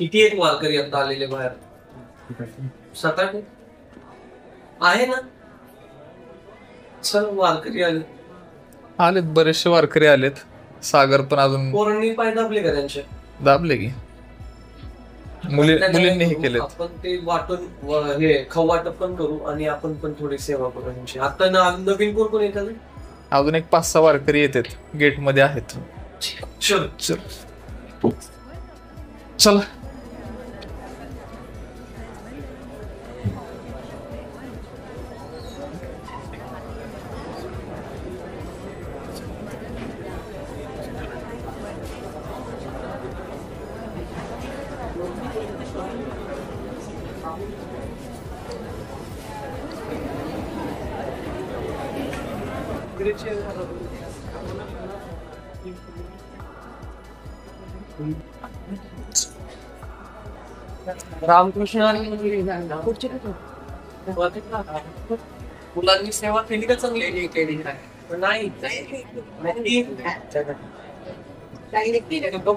किती एक वारकरी आता आलेले बाहेर? 7-8 आहे ना. चल वारकरी आलेत, बरेचसे वारकरी आलेत. सागर पण अजून पोरांनी पाय दाबले का त्यांचे? दाबले की मुलींनी हे केलेत. आपण ते वाटून हे खाऊ वाटप पण करू आणि आपण पण थोडी सेवा करू त्यांची. आता नवीन कोण येतात? अजून एक 5-6 वारकरी येतात, गेट मध्ये आहेत. चल चला. रामकृष्ण मुलांनी सेवा केली का चांगली? केली नाही.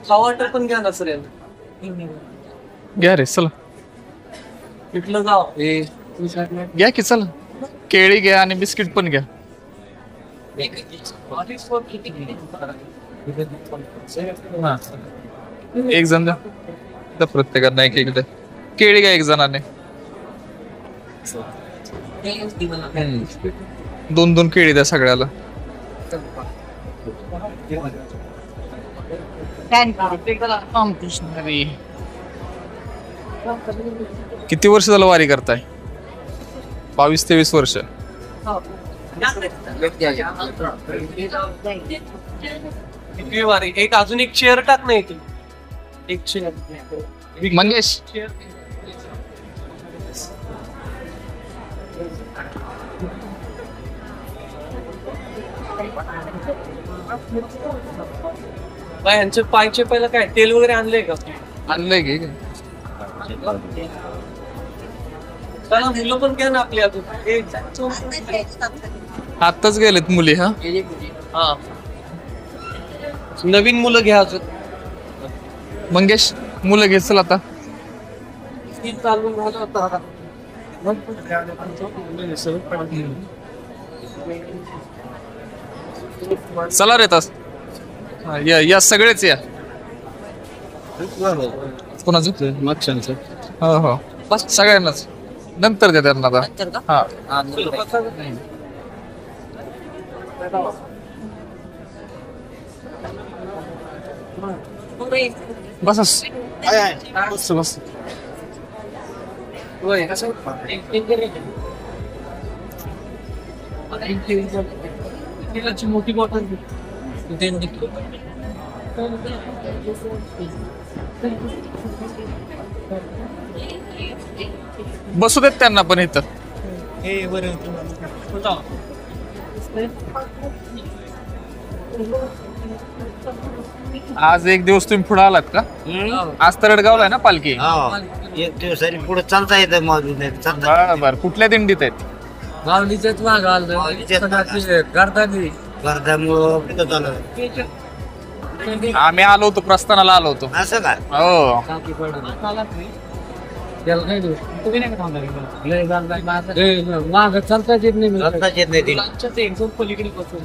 खावा पण घ्या ना सर. घ्या रे, चला इथलं जाव घ्या की. चला केळी घ्या आणि बिस्किट पण घ्या. एक जण द्या, प्रत्येकांना एक एक द्या. केळी घ्या एक जणाने. 2-2 केळी द्या सगळ्याला. किती वर्ष झालं वारी करताय? 22-23 वर्ष. वारी. एक अजून एक चेअर टाक नाही तू. एक चेअर मंगेश. यांचे पायचे पहिला काय तेल वगैरे आणलंय का? आणलंय की. चला मुलं पण घ्या ना आपली अजून. आताच गेलेत मुली. हा नवीन मुलं घ्या अजून. मंगेश मुलं घे. चल आता चालू झालं आता. चला रे तास. या सगळेच या. कोणाचं? मागच्यांचं. हो हो बस सगळ्यांनाच. नंतर द्या त्यांना आता. हा बस बस बस. मोठी बॉटल बसू देत त्यांना पण इथं. आज एक दिवस तुम्ही पुढे आलात का? आज तरडगावला आहे ना पालखी? एक दिवसाने पुढे चालता येतं. बरं. कुठल्या दिंडीत आहेत? आम्ही आलो होतो, प्रस्थानाला आलो होतो. असं का? हो. चालता येत नाही. चालताच येत नाही तिला. पलीकडे बसून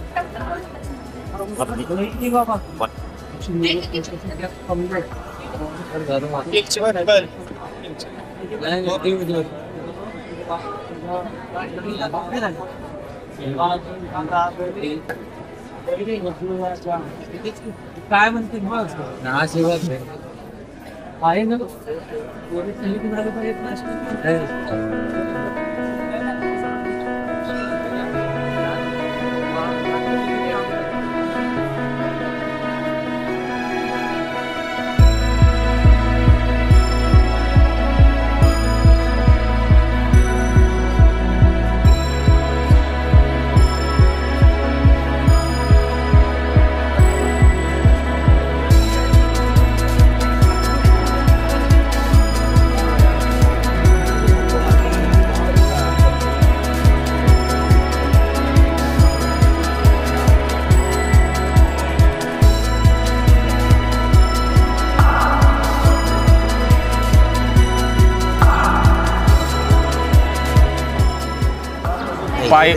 काय म्हणते आशीर्वाद आहे ना. पाय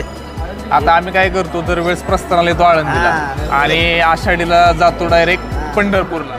आता आम्ही काय करतो दरवेळेस प्रस्थानाला येतो आळंदीला हा. आणि आषाढीला जातो डायरेक्ट पंढरपूरला.